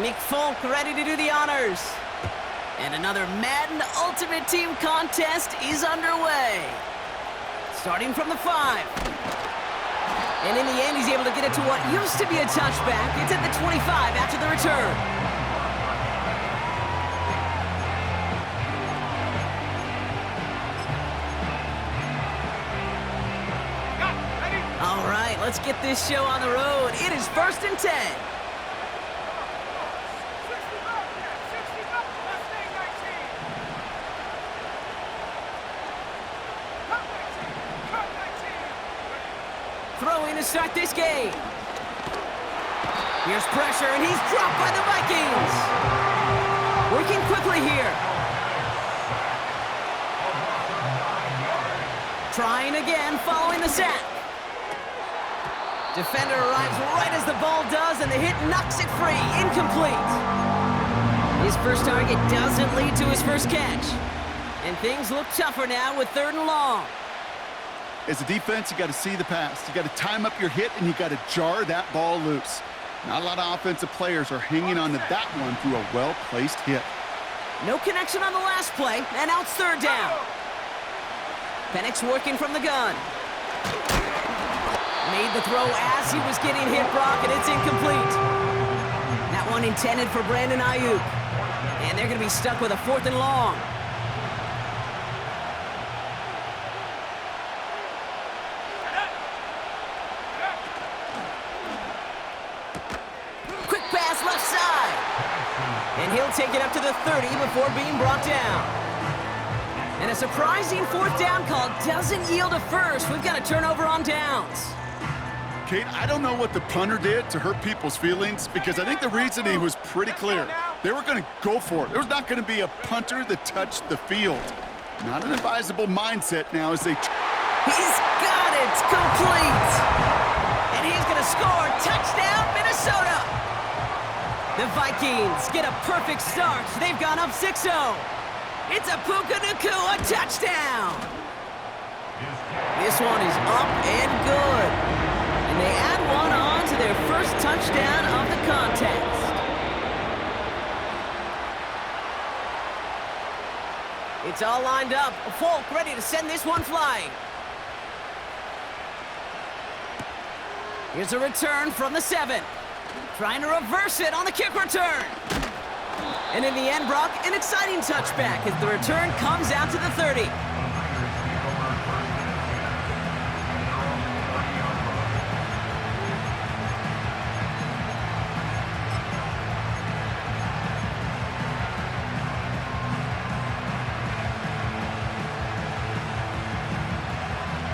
Nick Folk ready to do the honors. And another Madden Ultimate Team contest is underway. Starting from the 5. And in the end, he's able to get it to what used to be a touchback. It's at the 25 after the return. All right, let's get this show on the road. It is 1st and 10. Throwing to start this game. Here's pressure, and he's dropped by the Vikings. Working quickly here. Trying again, following the sack. Defender arrives right as the ball does, and the hit knocks it free. Incomplete. His first target doesn't lead to his first catch. And things look tougher now with 3rd and long. As a defense, you got to see the pass. You got to time up your hit, and you got to jar that ball loose. Not a lot of offensive players are hanging on to that one through a well-placed hit. No connection on the last play, and now it's 3rd down. Penix working from the gun. Made the throw as he was getting hit, Brock, and it's incomplete. That one intended for Brandon Ayuk. And they're going to be stuck with a 4th and long. Left side. And he'll take it up to the 30 before being brought down. And a surprising 4th down call doesn't yield a first. We've got a turnover on downs. Kate, I don't know what the punter did to hurt people's feelings, because I think the reasoning was pretty clear. They were going to go for it. There was not going to be a punter that touched the field. Not an advisable mindset now as they... He's got it. Complete. And he's going to score. Touchdown, Minnesota. The Vikings get a perfect start. They've gone up 6-0. It's a Puka Nacua touchdown. This one is up and good. And they add one on to their first touchdown of the contest. It's all lined up. Folk ready to send this one flying. Here's a return from the 7. Trying to reverse it on the kick return. And in the end, Brock, an exciting touchback as the return comes out to the 30.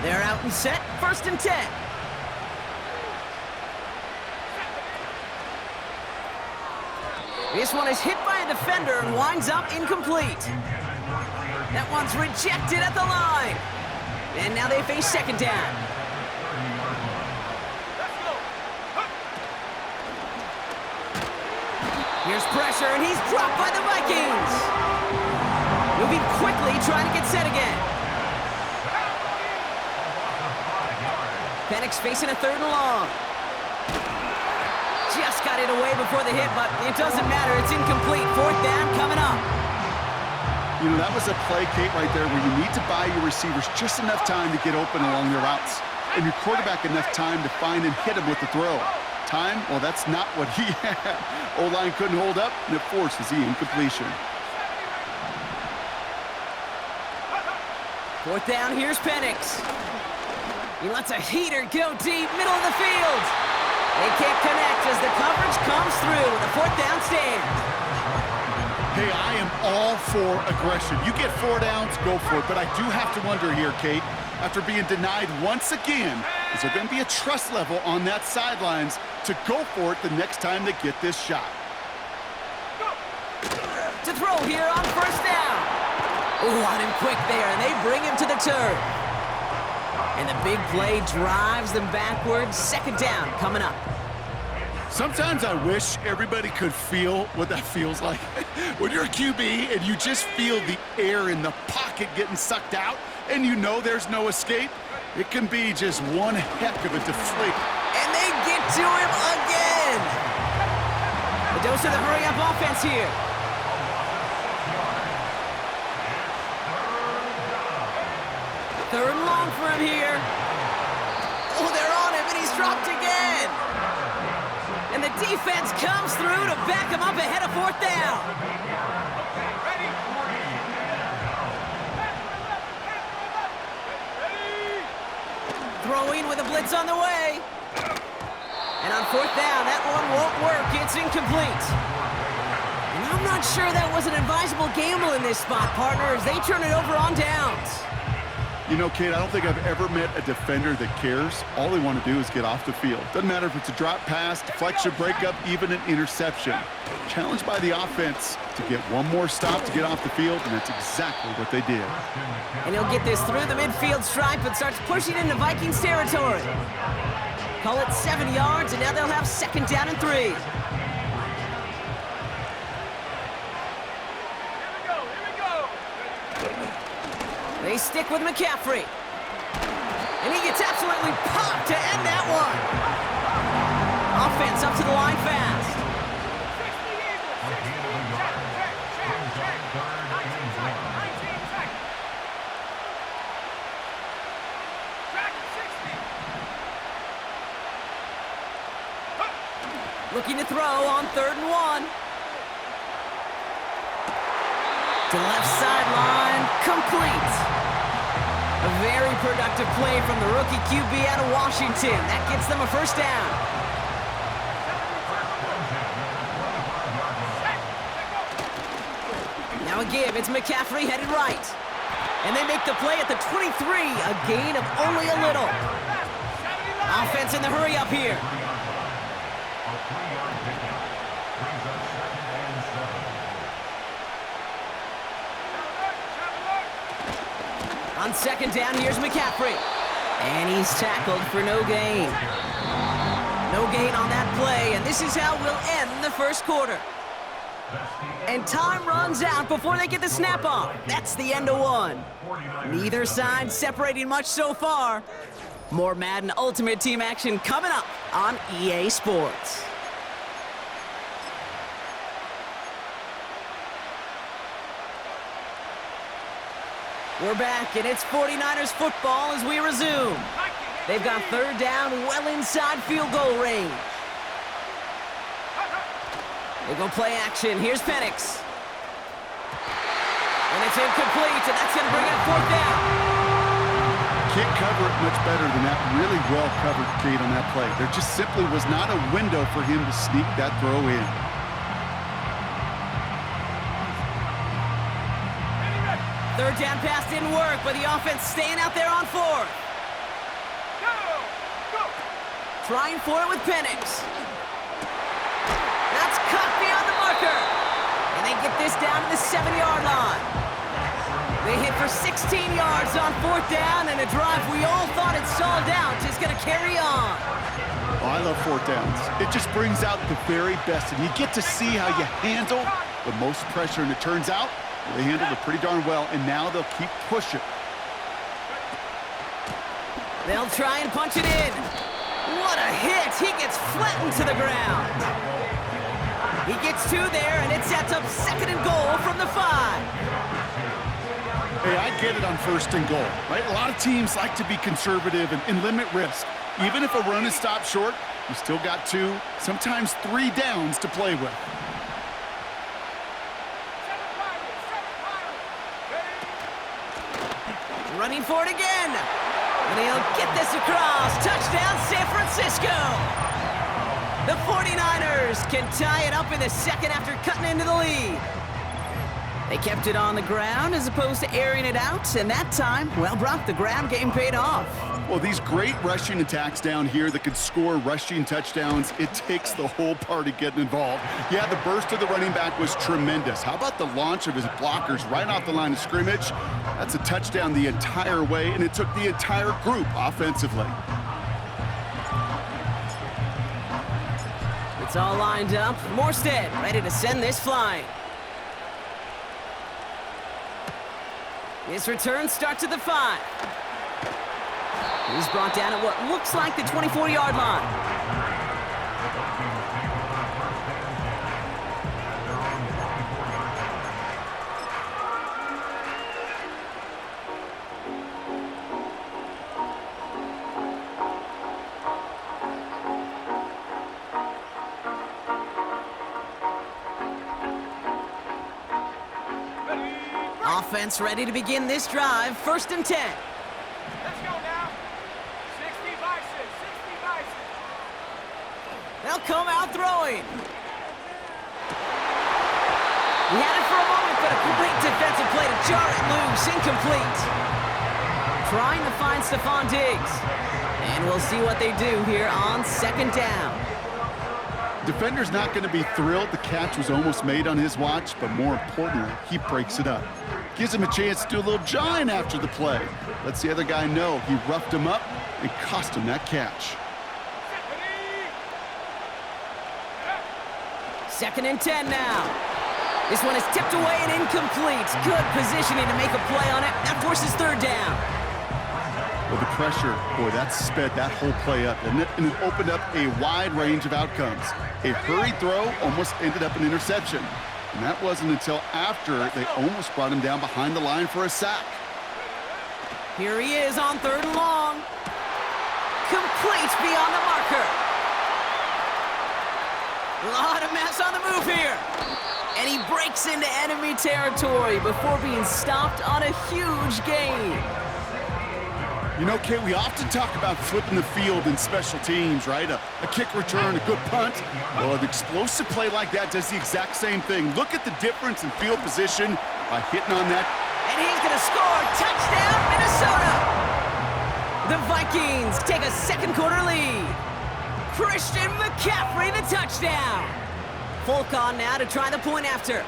They're out and set, 1st and 10. This one is hit by a defender and winds up incomplete. That one's rejected at the line. And now they face 2nd down. Here's pressure, and he's dropped by the Vikings. Moving quickly, trying to get set again. Penix facing a 3rd and long. Just got it away before the hit, but it doesn't matter. It's incomplete. 4th down coming up. You know, that was a play, Kate, right there, where you need to buy your receivers just enough time to get open along their routes, and your quarterback enough time to find and hit him with the throw. Time? Well, that's not what he had. O-line couldn't hold up, and it forces the incompletion. 4th down, here's Penix. He lets a heater go deep, middle of the field. They can't connect as the coverage comes through with a 4th down stand. Hey, I am all for aggression. You get 4 downs, go for it. But I do have to wonder here, Kate, after being denied once again, is there going to be a trust level on that sidelines to go for it the next time they get this shot? To throw here on 1st down. Ooh, on him quick there, and they bring him to the turf. And the big play drives them backwards. 2nd down coming up. Sometimes I wish everybody could feel what that feels like. When you're a QB and you just feel the air in the pocket getting sucked out and you know there's no escape, it can be just one heck of a deflate. And they get to him again. The A dose of the hurry-up offense here. Third and long for him here. Oh, they're on him, and he's dropped again. And the defense comes through to back him up ahead of fourth down. Throwing with a blitz on the way. And on fourth down, that one won't work. It's incomplete. And I'm not sure that was an advisable gamble in this spot, partners. They turn it over on downs. You know, Kate, I don't think I've ever met a defender that cares. All they want to do is get off the field. Doesn't matter if it's a drop pass, deflection, breakup, even an interception. Challenged by the offense to get one more stop to get off the field, and that's exactly what they did. And he'll get this through the midfield stripe and starts pushing into Vikings territory. Call it 7 yards, and now they'll have second down and 3. They stick with McCaffrey. And he gets absolutely popped to end that one. Offense up to the line fast. Looking to throw on 3rd and 1. To the left sideline, complete. A very productive play from the rookie QB out of Washington. That gets them a first down. Now a give, it's McCaffrey headed right. And they make the play at the 23, a gain of only a little. Offense in the hurry up here. On second down, here's McCaffrey. And he's tackled for no gain. No gain on that play, and this is how we'll end the first quarter. And time runs out before they get the snap off. That's the end of one. Neither side separating much so far. More Madden Ultimate Team action coming up on EA Sports. We're back, and it's 49ers football as we resume. They've got third down well inside field goal range. They go play action. Here's Penix. And it's incomplete, and that's going to bring up fourth down. Can't cover it much better than that. Really well covered, Kate, on that play. There just simply was not a window for him to sneak that throw in. Third down pass didn't work, but the offense staying out there on 4th. Trying for it with Penix. That's cut beyond the marker. And they get this down to the 7-yard line. They hit for 16 yards on 4th down, and a drive we all thought had stalled out is going to carry on. Oh, I love 4th downs. It just brings out the very best, and you get to see how you handle the most pressure, and it turns out they handled it pretty darn well, and now they'll keep pushing. They'll try and punch it in. What a hit! He gets flattened to the ground. He gets 2 there, and it sets up 2nd and goal from the 5. Hey, I get it on 1st and goal, right? A lot of teams like to be conservative and limit risk. Even if a run is stopped short, you still got 2, sometimes 3 downs to play with. Running for it again. And he'll get this across. Touchdown, San Francisco. The 49ers can tie it up in the 2nd after cutting into the lead. They kept it on the ground as opposed to airing it out, and that time, well, Brock, the ground game paid off. Well, these great rushing attacks down here that could score rushing touchdowns, it takes the whole party getting involved. Yeah, the burst of the running back was tremendous. How about the launch of his blockers right off the line of scrimmage? That's a touchdown the entire way, and it took the entire group offensively. It's all lined up. Morstead ready to send this flying. His return starts at the 5. He's brought down at what looks like the 24-yard line. Offense ready to begin this drive. 1st and 10. Let's go now. 60 bison, 60 bison. They'll come out throwing. He had it for a moment, but a great defensive play to jar it loose. Incomplete. Trying to find Stephon Diggs. And we'll see what they do here on 2nd down. Defender's not going to be thrilled the catch was almost made on his watch, but more importantly, he breaks it up. Gives him a chance to do a little jawing after the play. Lets the other guy know he roughed him up and cost him that catch. 2nd and 10 now. This one is tipped away and incomplete. Good positioning to make a play on it. That forces 3rd down. Well, the pressure, boy, that sped that whole play up, didn't it? And it opened up a wide range of outcomes. A hurried throw almost ended up an interception. And that wasn't until after they almost brought him down behind the line for a sack. Here he is on 3rd and long. Complete beyond the marker. A lot of mess on the move here. And he breaks into enemy territory before being stopped on a huge gain. You know, Kate, we often talk about flipping the field in special teams, right? A kick return, a good punt. Well, an explosive play like that does the exact same thing. Look at the difference in field position by hitting on that. And he's going to score. Touchdown, Minnesota! The Vikings take a 2nd quarter lead. Christian McCaffrey, the touchdown. Folk on now to try the point after.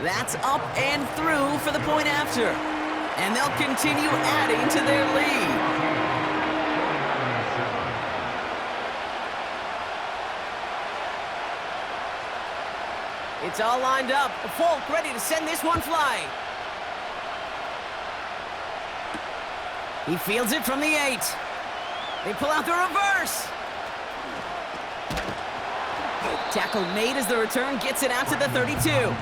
That's up and through for the point after. And they'll continue adding to their lead. It's all lined up. Folk ready to send this one flying. He fields it from the 8. They pull out the reverse. Tackle made as the return gets it out to the 32.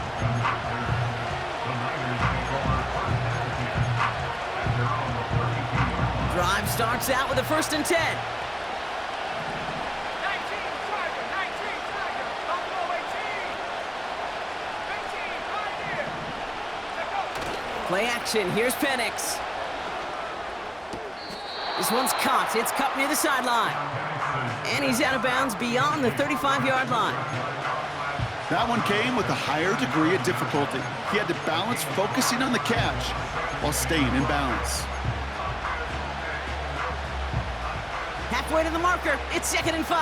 Drive starts out with a 1st and 10. 19, Tiger, 19, Tiger. Buffalo 18. 15, 5 here. Play action. Here's Penix. This one's caught. It's cut near the sideline. And he's out of bounds beyond the 35-yard line. That one came with a higher degree of difficulty. He had to balance focusing on the catch while staying in balance. Halfway to the marker. It's 2nd and 5.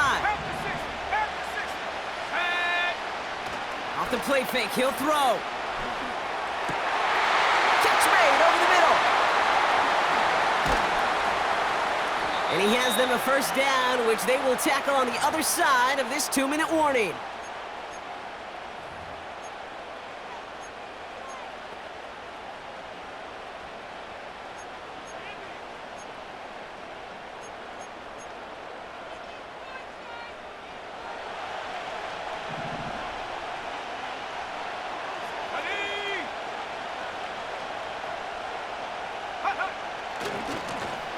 Off the play fake. He'll throw. Catch made over the middle. And he has them a 1st down, which they will tackle on the other side of this 2-minute warning.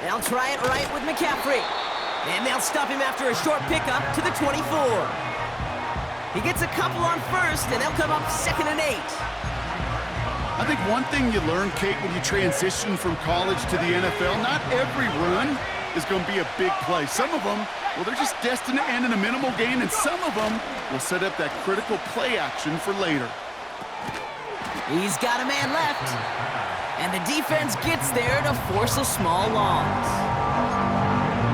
They'll try it right with McCaffrey. And they'll stop him after a short pickup to the 24. He gets a couple on 1st, and they'll come up 2nd and 8. I think one thing you learn, Kate, when you transition from college to the NFL, not every run is going to be a big play. Some of them, well, they're just destined to end in a minimal gain, and some of them will set up that critical play action for later. He's got a man left. And the defense gets there to force a small loss.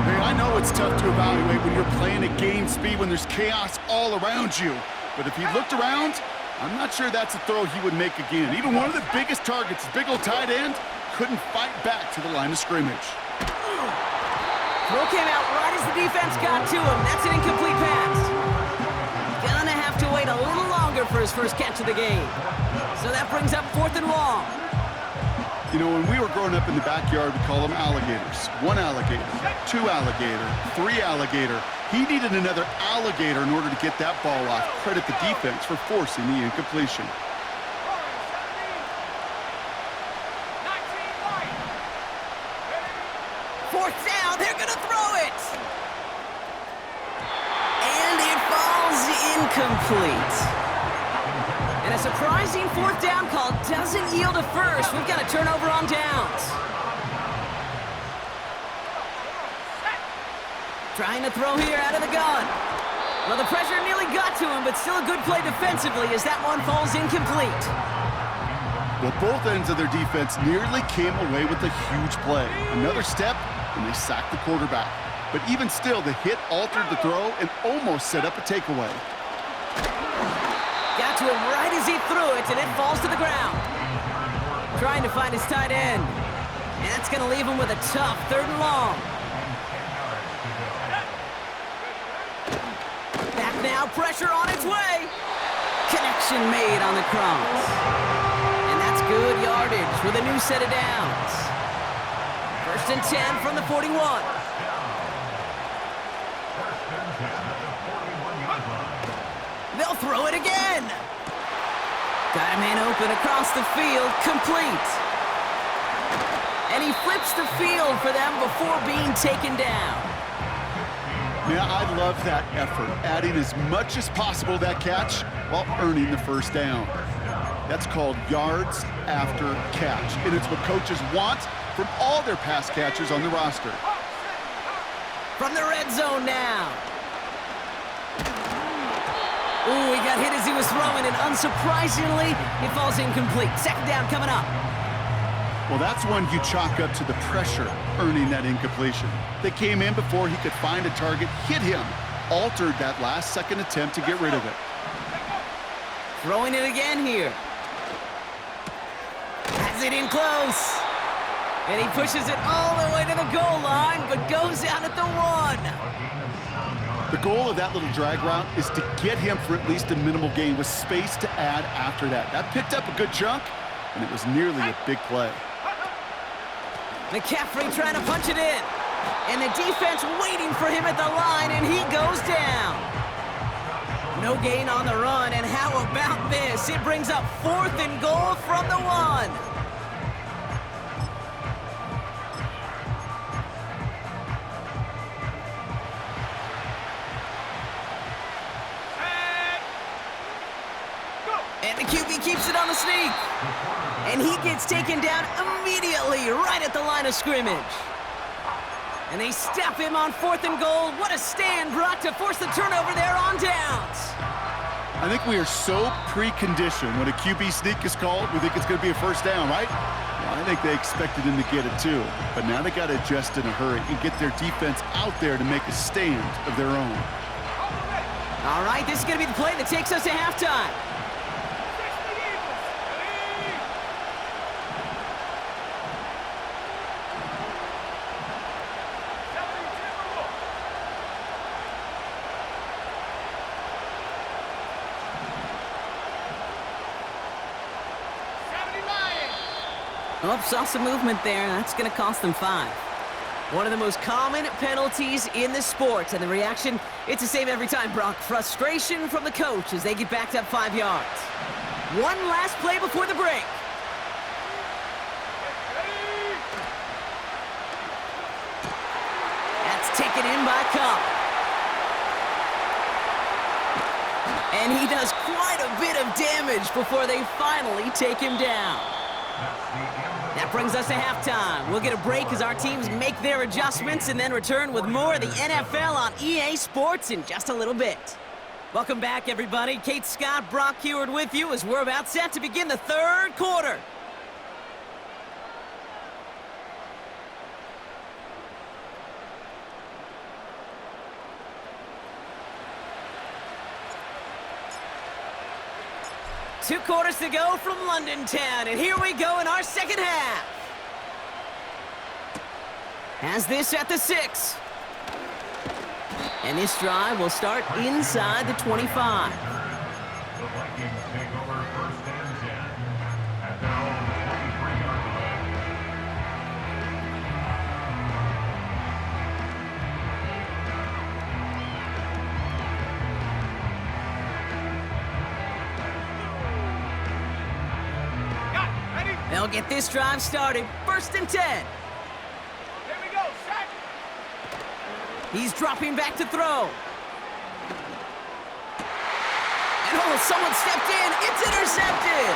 Hey, I know it's tough to evaluate when you're playing at game speed when there's chaos all around you. But if he looked around, I'm not sure that's a throw he would make again. Even one of the biggest targets, his big old tight end, couldn't fight back to the line of scrimmage. Throw came out right as the defense got to him. That's an incomplete pass. Gonna have to wait a little longer for his first catch of the game. So that brings up 4th and long. You know, when we were growing up in the backyard, we call them alligators. 1 alligator, 2 alligator, 3 alligator. He needed another alligator in order to get that ball off. Credit the defense for forcing the incompletion. 4th down, they're gonna throw it! And it falls incomplete. And a a surprising fourth down call doesn't yield a first. We've got a turnover on downs. Trying to throw here out of the gun. Well, the pressure nearly got to him, but still a good play defensively as that one falls incomplete. Well, both ends of their defense nearly came away with a huge play. Another step, and they sacked the quarterback. But even still, the hit altered the throw and almost set up a takeaway. Got to him right as he threw it, and it falls to the ground. Trying to find his tight end. And that's going to leave him with a tough 3rd and long. Back now, pressure on its way. Connection made on the cross. And that's good yardage with a new set of downs. 1st and 10 from the 41. They'll throw it again. Got a man open across the field, complete. And he flips the field for them before being taken down. Yeah, I love that effort, adding as much as possible to that catch while earning the 1st down. That's called yards after catch, and it's what coaches want from all their pass catchers on the roster. From the red zone now. Ooh, he got hit as he was throwing, and unsurprisingly, it falls incomplete. 2nd down coming up. Well, that's one you chalk up to the pressure earning that incompletion. They came in before he could find a target, hit him, altered that last-second attempt to get rid of it. Throwing it again here. Has it in close. And he pushes it all the way to the goal line, but goes out at the 1. The goal of that little drag route is to get him for at least a minimal gain with space to add after that. That picked up a good chunk, and it was nearly a big play. McCaffrey trying to punch it in. And the defense waiting for him at the line, and he goes down. No gain on the run, and how about this? It brings up 4th and goal from the 1. And the QB keeps it on the sneak. And he gets taken down immediately right at the line of scrimmage. And they step him on 4th and goal. What a stand brought to force the turnover there on downs. I think we are so preconditioned when a QB sneak is called, we think it's going to be a 1st down, right? Well, I think they expected him to get it too. But now they got to adjust in a hurry and get their defense out there to make a stand of their own. All right, this is going to be the play that takes us to halftime. Oh, saw some movement there. That's going to cost them 5. One of the most common penalties in the sport. And the reaction, it's the same every time, Brock. Frustration from the coach as they get backed up 5 yards. One last play before the break. That's taken in by Cup. And he does quite a bit of damage before they finally take him down. That brings us to halftime. We'll get a break as our teams make their adjustments and then return with more of the NFL on EA Sports in just a little bit. Welcome back, everybody. Kate Scott, Brock Heward with you as we're about set to begin the 3rd quarter. Two quarters to go from London Town, and here we go in our 2nd half. Has this at the 6. And this drive will start inside the 25. The Vikings take over 1st and 10 at their own 23-yard line. They'll get this drive started. 1st and 10. Here we go, set. He's dropping back to throw. And Oh, someone stepped in. It's intercepted.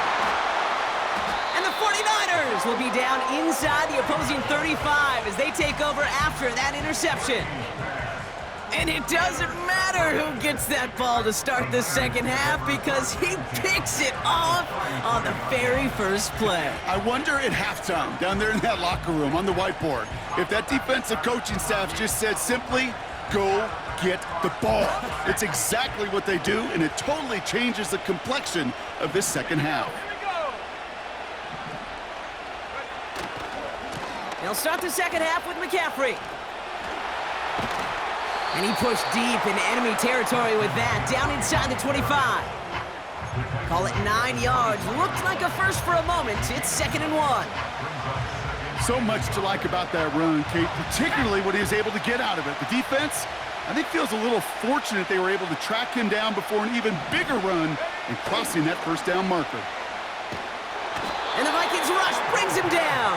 And the 49ers will be down inside the opposing 35 as they take over after that interception. And it doesn't matter who gets that ball to start the second half because he picks it off on the very first play. I wonder at halftime, down there in that locker room on the whiteboard, if that defensive coaching staff just said simply, go get the ball. It's exactly what they do, and it totally changes the complexion of this second half. They'll start the second half with McCaffrey. And he pushed deep into enemy territory with that, down inside the 25. Call it 9 yards. Looked like a first for a moment. It's 2nd and 1. So much to like about that run, Kate, particularly what he was able to get out of it. The defense, I think, feels a little fortunate they were able to track him down before an even bigger run and crossing that first down marker. And the Vikings rush brings him down.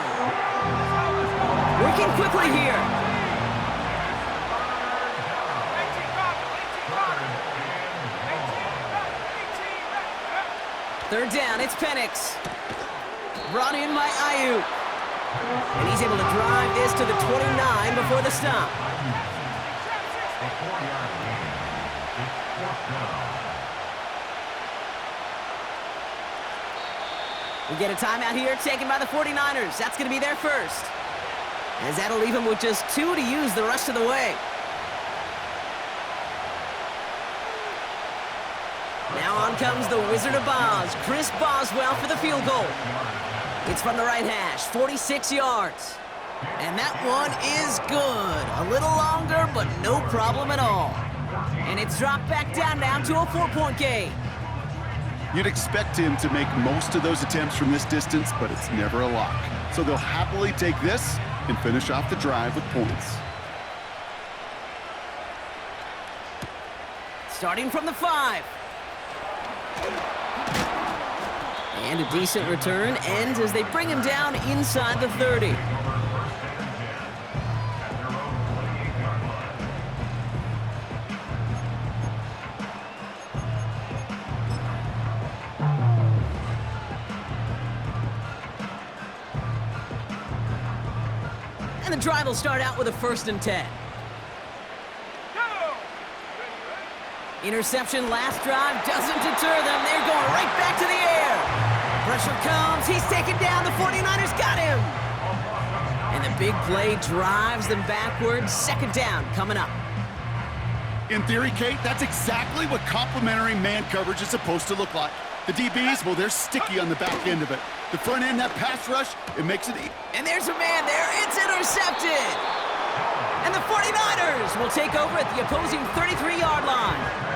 Working quickly here. Third down, it's Penix. Brought in by Ayuk. And he's able to drive this to the 29 before the stop. We get a timeout here taken by the 49ers. That's going to be their first. As that'll leave him with just 2 to use the rest of the way. Now on comes the Wizard of Oz, Chris Boswell for the field goal. It's from the right hash, 46 yards. And that one is good. A little longer, but no problem at all. And it's dropped back down to a 4-point game. You'd expect him to make most of those attempts from this distance, but it's never a lock. So they'll happily take this and finish off the drive with points. Starting from the 5. And a decent return ends as they bring him down inside the 30. And the drive will start out with a 1st and 10. Interception last drive doesn't deter them. They're going right back to the air. Pressure comes. He's taken down. The 49ers got him. And the big play drives them backwards. 2nd down coming up. In theory, Kate, that's exactly what complementary man coverage is supposed to look like. The DBs, well, they're sticky on the back end of it. The front end, that pass rush, it makes it... And there's a man there. It's intercepted. And the 49ers will take over at the opposing 33-yard line.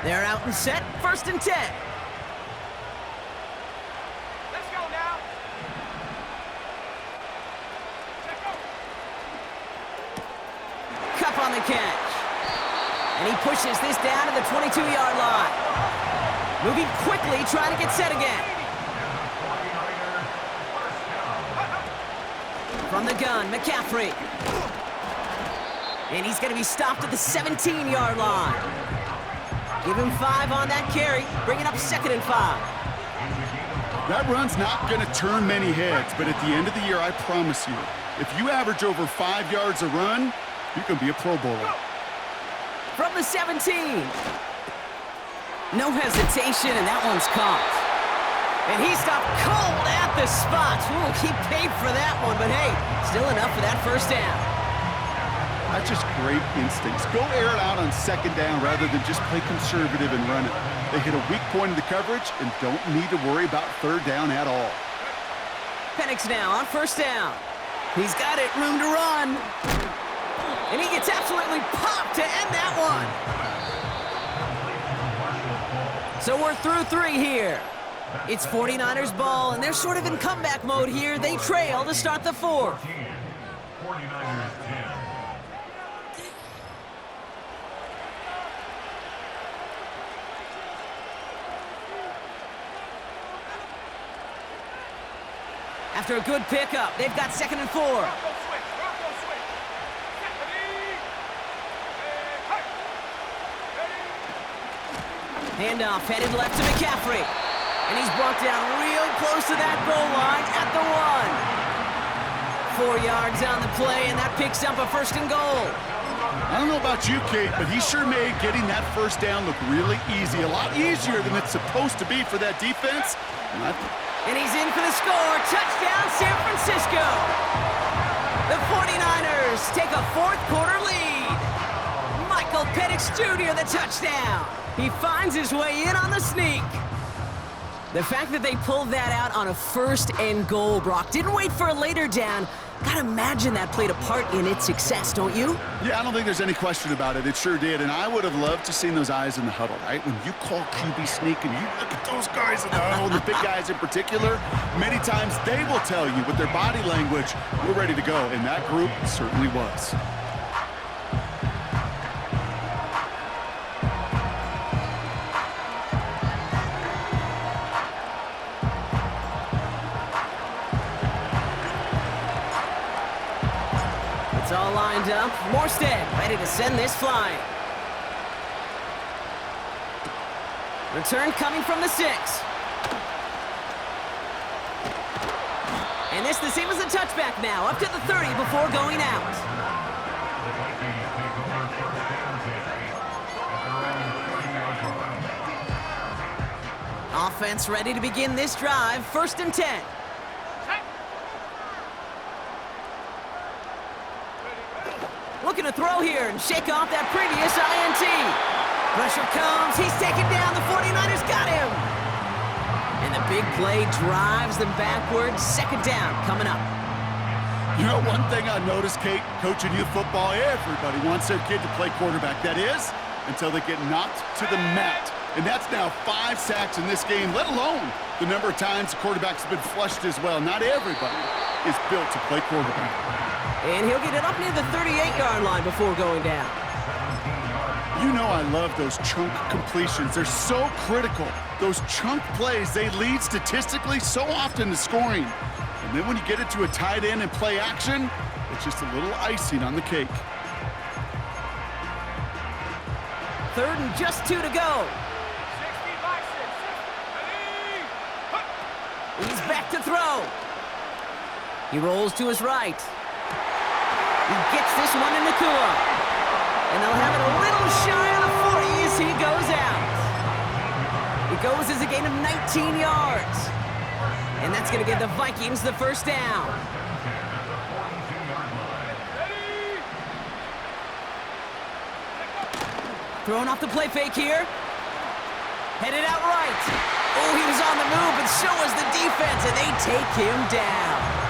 They're out and set, 1st and 10. Let's go now. Cup on the catch. And he pushes this down to the 22-yard line. Moving quickly, trying to get set again. From the gun, McCaffrey. And he's going to be stopped at the 17-yard line. Give him 5 on that carry, bringing up 2nd and 5. That run's not going to turn many heads, but at the end of the year, I promise you, if you average over 5 yards a run, you can be a Pro Bowler. From the 17. No hesitation, and that one's caught. And he stopped cold at the spot. Ooh, he paid for that one, but hey, still enough for that 1st down. That's just great instincts. Go air it out on 2nd down rather than just play conservative and run it. They hit a weak point in the coverage and don't need to worry about 3rd down at all. Penix now on 1st down. He's got it, room to run. And he gets absolutely popped to end that one. So we're through 3 here. It's 49ers ball, and they're sort of in comeback mode here. They trail to start the 4th. 49ers 10. After a good pickup, they've got 2nd and 4. Bronco switch. Bronco switch. Set. Ready. Hey. Ready. Handoff headed left to McCaffrey. And he's brought down real close to that goal line at the 1. 4 yards on the play, and that picks up a 1st and goal. I don't know about you, Kate, but he sure made getting that first down look really easy. A lot easier than it's supposed to be for that defense. And he's in for the score. Touchdown, San Francisco. The 49ers take a 4th quarter lead. Michael Penix Jr. the touchdown. He finds his way in on the sneak. The fact that they pulled that out on a 1st and goal, Brock, didn't wait for a later down. Gotta imagine that played a part in its success, don't you? Yeah, I don't think there's any question about it. It sure did, and I would have loved to seen those eyes in the huddle, right? When you call QB sneak and you look at those guys in the huddle, the big guys in particular, many times they will tell you with their body language, we're ready to go, and that group certainly was. All lined up. Morstead ready to send this flying. Return coming from the 6. And this the same as a touchback now, up to the 30 before going out. The Vikings take over first down at their own 30-yard line. Offense ready to begin this drive. 1st and 10. Looking to throw here and shake off that previous INT. Pressure comes. He's taken down. The 49ers got him. And the big play drives them backwards. 2nd down coming up. You know, one thing I noticed, Kate, coaching youth football, everybody wants their kid to play quarterback. That is, until they get knocked to the mat. And that's now 5 sacks in this game, let alone the number of times the quarterback's been flushed as well. Not everybody is built to play quarterback. And he'll get it up near the 38-yard line before going down. You know I love those chunk completions. They're so critical. Those chunk plays, they lead statistically so often to scoring. And then when you get it to a tight end and play action, it's just a little icing on the cake. 3rd and just 2 to go. 60 by 6. Ready. He's back to throw. He rolls to his right. He gets this one in Nakua. And they'll have it a little shy of the 40 as he goes out. It goes as a gain of 19 yards. And that's going to give the Vikings the 1st down. Throwing off the play fake here. Headed out right. Oh, he was on the move, and so was the defense, and they take him down.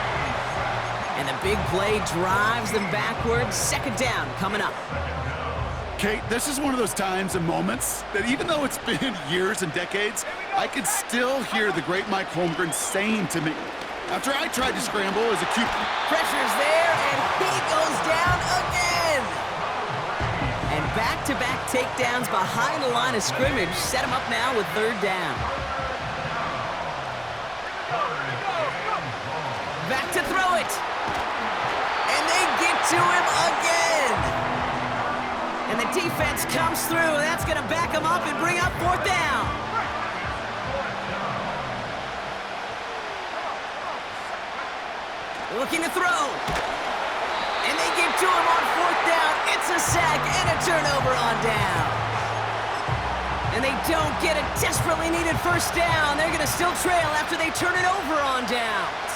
And the big play drives them backwards. 2nd down coming up. Kate, this is one of those times and moments that even though it's been years and decades, I can still hear the great Mike Holmgren saying to me, after I tried to scramble as a QB. Pressure's there, and he goes down again. And back-to-back takedowns behind the line of scrimmage set him up now with 3rd down. Back to throw it. And they get to him again. And the defense comes through, and that's going to back him up and bring up 4th down. Looking to throw. And they get to him on 4th down. It's a sack and a turnover on down. And they don't get a desperately needed 1st down. They're going to still trail after they turn it over on downs.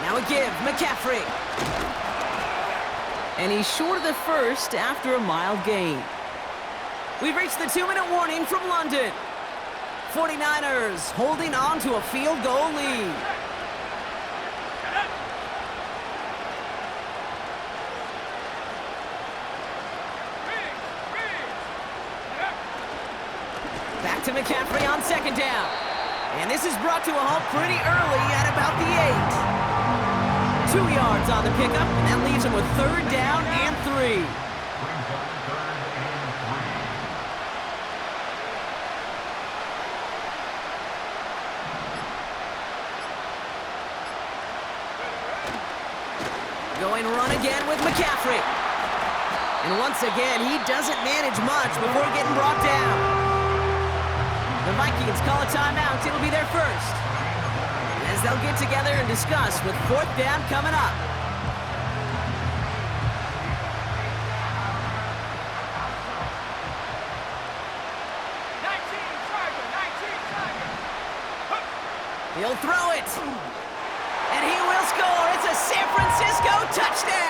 Now a give, McCaffrey. And he's short of the 1st after a mild gain. We've reached the 2-minute warning from London. 49ers holding on to a field goal lead. Back to McCaffrey on 2nd down. And this is brought to a halt pretty early at about the 8. 2 yards on the pickup, and that leaves him with 3rd down and 3. Brings up 3rd and 3. Going run again with McCaffrey. And once again, he doesn't manage much before getting brought down. The Vikings call a timeout. It'll be their first, as they'll get together and discuss with 4th down coming up. He'll throw it. And he will score. It's a San Francisco touchdown.